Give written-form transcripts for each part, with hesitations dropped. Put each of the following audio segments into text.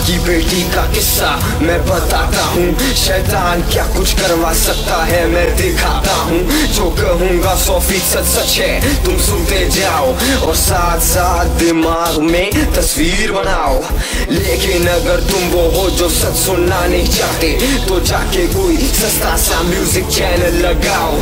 की बेटी का किस्सा मैं बताता हूँ। शैतान क्या कुछ करवा सकता है मैं दिखाता हूँ। जो कहूँगा 100% सच है, तुम सुनते जाओ और साथ साथ दिमाग में तस्वीर बनाओ। लेकिन अगर तुम वो हो जो सच सुनना नहीं चाहते तो जाके कोई सस्ता सा म्यूजिक चैनल लगाओ।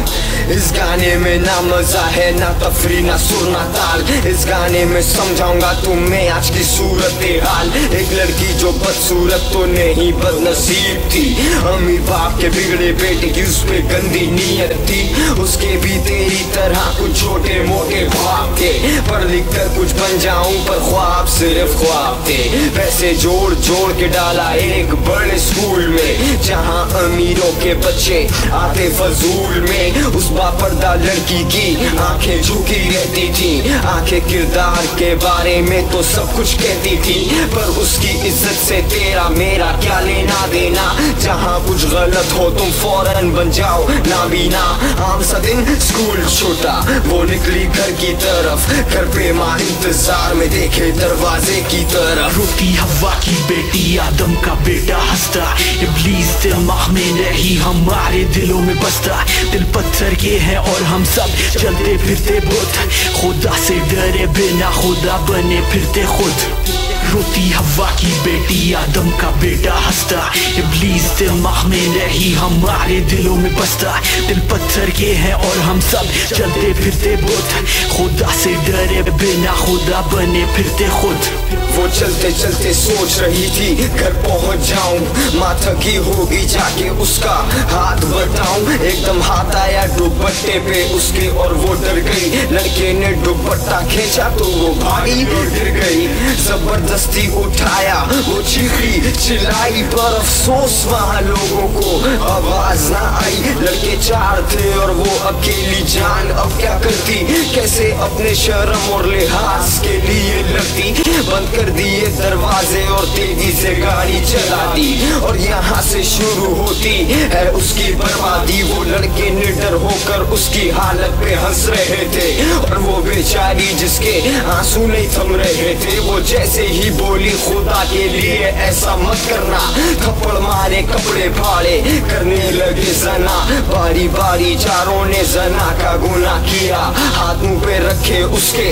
इस गाने में ना मजा है ना तफरी ना सुर ना ताल। इस गाने में समझाऊंगा तुम्हें आज की सूरत हाल। एक लड़की जो बदसूरत तो नहीं बदनसीब थी, अमीर बाप के बिगड़े बेटे की उसमें गंदी नीयत थी। उसके भी तेरी तरह कुछ छोटे मोटे ख्वाब थे, पढ़ लिख कर कुछ बन जाऊं पर ख्वाब सिर्फ ख्वाब थे। पैसे जोड़ जोड़ के डाला एक बड़े स्कूल में जहां अमीरों के बच्चे आते फजूल में। उस बापर्दा लड़की की आंखें झुकी रहती थी, आंखें किरदार के बारे में तो सब कुछ कहती थी, पर उसकी इज्जत से तेरा मेरा क्या लेना देना। जहाँ कुछ गलत हो तुम फौरन बन जाओ नाबीना। आम सा दिन स्कूल छूटा वो निकली घर की तरफ, घर पे माँ इंतजार में देखे दरवाजे की तरफ। रोती हवा की बेटी आदम का बेटा हंसता, इब्लीस दिमाग में नहीं हमारे दिलों में बसता। दिल पत्थर के हैं और हम सब चलते फिरते बुत, खुदा से डरे बिना खुदा बने फिरते खुद। रोती हवा की बेटी आदम का बेटा हंसता, इब्लीस दिमाग में नहीं हमारे दिलों में बसता। दिल पत्थर के हैं और हम सब चलते फिरते बुत, खुदा से डरे बिना खुदा बने फिरते खुद। वो चलते चलते सोच रही थी घर पहुंच जाऊं, माँ थकी होगी जाके उसका हाथ बताऊं। एकदम हाथ आया दुपट्टे पे उसके और वो डर गई। लड़के ने दुपट्टा खींचा तो वो भागी गिर गई। जबरदस्ती उठाया वो चीखी चिल्लाई, पर अफसोस वहाँ लोगों को आवाज ना आई। लड़के 4 थे और वो अकेली जान, अब क्या करती कैसे अपने शर्म और लिहाज के लिए लड़ती। बंद कर दिए दरवाजे और तेजी से गाड़ी चला दी और यहाँ से शुरू होती है उसकी बर्बादी। वो लड़के निडर होकर उसकी हालत पे हंस रहे थे और वो बेचारी जिसके आंसू नहीं थम रहे थे, वो जैसे ही बोली खुदा के लिए ऐसा मत करना, थप्पड़ मारे कपड़े फाड़े करने लगे जना। बारी बारी चारों ने जना का गुनाह किया, हाथ मुंह पे रखे उसके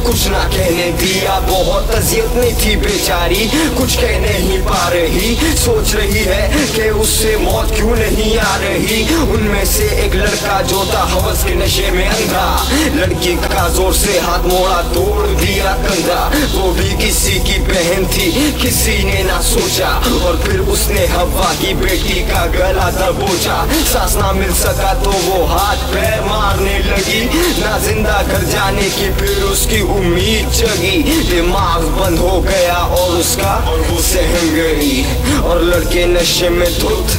कुछ ना कहने दिया। बहुत अजियत नहीं थी बेचारी, कुछ कह नहीं पा रही, सोच रही है कि उससे मौत क्यों नहीं आ रही। उनमें से एक लड़का जो था हवस के नशे में अंधा, लड़की का जोर से हाथ मोड़ा तोड़ दिया कंधा। वो भी किसी की बहन थी किसी ने ना सोचा, और फिर उसने हवा की बेटी का गला दबोचा। सांस ना मिल सका तो वो हाथ पैर मारने लगी, ना जिंदा घर जाने की फिर उसकी उम्मीद जगी। दिमाग बंद हो गया और उसका वो सहम गई, और लड़के नशे में धुत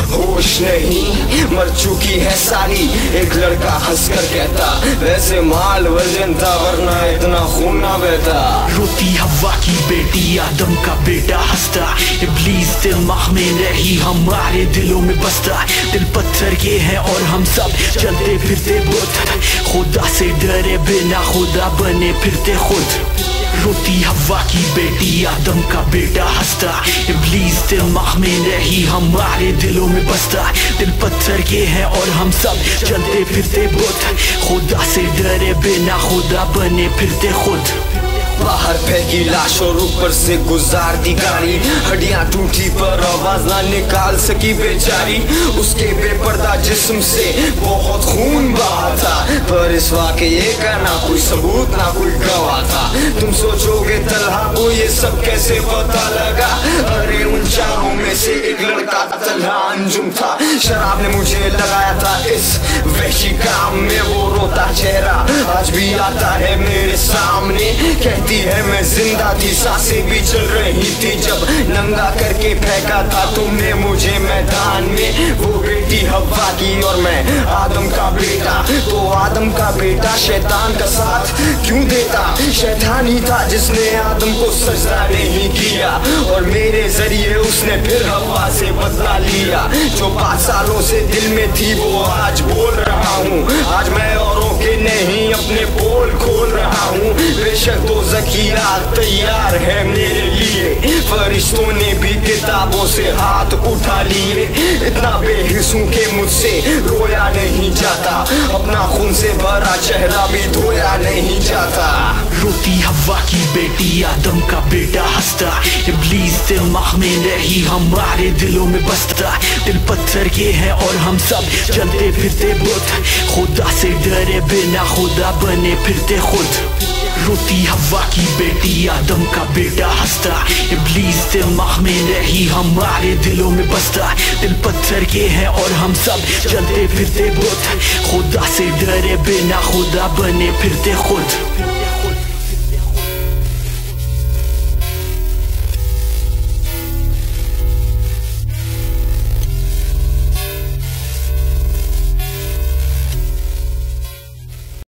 होश नहीं मर चुकी है सारी। एक लड़का हंसकर कहता वैसे माल वजन था वरना इतना खून ना बहता। रोती हवा की बेटी आदम का बेटा हंसता, इब्लीस दिमाग में नहीं हमारे दिलों में बसता। दिल पत्थर के हैं और हम सब चलते फिरते बुत, खुदा से डरे बिना खुदा बने फिरते खुद। रोती हवा की बेटी आदम का बेटा हंसता, इब्लीस दिमाग में नहीं हमारे दिलों में बसता। दिल पत्थर के हैं और हम सब चलते फिरते बुत, खुदा से डरे बिना खुदा बने फिरते खुद। बाहर फेंकी लाश और ऊपर से गुजार दी गाड़ी, हड्डियां टूटी पर आवाज ना निकाल सकी बेचारी। उसके बेपर्दा जिस्म से बहुत खून बहा था, पर इस वाकये का ना कोई सबूत ना कोई गवाह था। तुम सोचोगे तलहा को ये सब कैसे पता लगा? अरे उन चारों में से एक लड़का तलहा अंजुम था। शराब ने मुझे लगाया था इस वहशी काम में, वो रोता चेहरा आज भी आता है मेरे सामने। कहती है मैं जिंदा थी, सांसें भी चल रही थी जब नंगा करके फेंका था तुमने मुझे मैदान में। वो बेटी बेटी हव्वा की और मैं आदम का बेटा। तो आदम का बेटा शैतान का साथ क्यों देता? शैतान ही था जिसने आदम को सजदा नहीं किया और मेरे जरिए उसने फिर हव्वा से बदला लिया। जो 5 सालों से दिल में थी वो आज बोल रहा हूँ। आज मैं औरों के नहीं अपने पोल खोल रहा हूँ। बेशक दो ज़खीरा तैयार है मेरे लिए, फरिश्तों ने भी किताबों से हाथ उठा लिए। इतना बेहिस हूँ कि मुझसे रोया नहीं जाता, अपना खून से भरा चेहरा भी धोया नहीं जाता। रोती हव्वा की बेटी आदम का बेटा हंसता, इब्लीस दिमाग में नहीं हमारे दिलों में बसता। दिल पत्थर के हैं और हम सब चलते फिरते बुत, खुदा से डरे बिना खुदा बने फिरते खुद। रोती हव्वा की बेटी आदम का बेटा हंसता, इब्लीस दिमाग में नहीं हमारे दिलों में बसता। दिल पत्थर के हैं और हम सब चलते फिरते बुत, खुदा से डरे बिना खुदा बने फिरते खुद।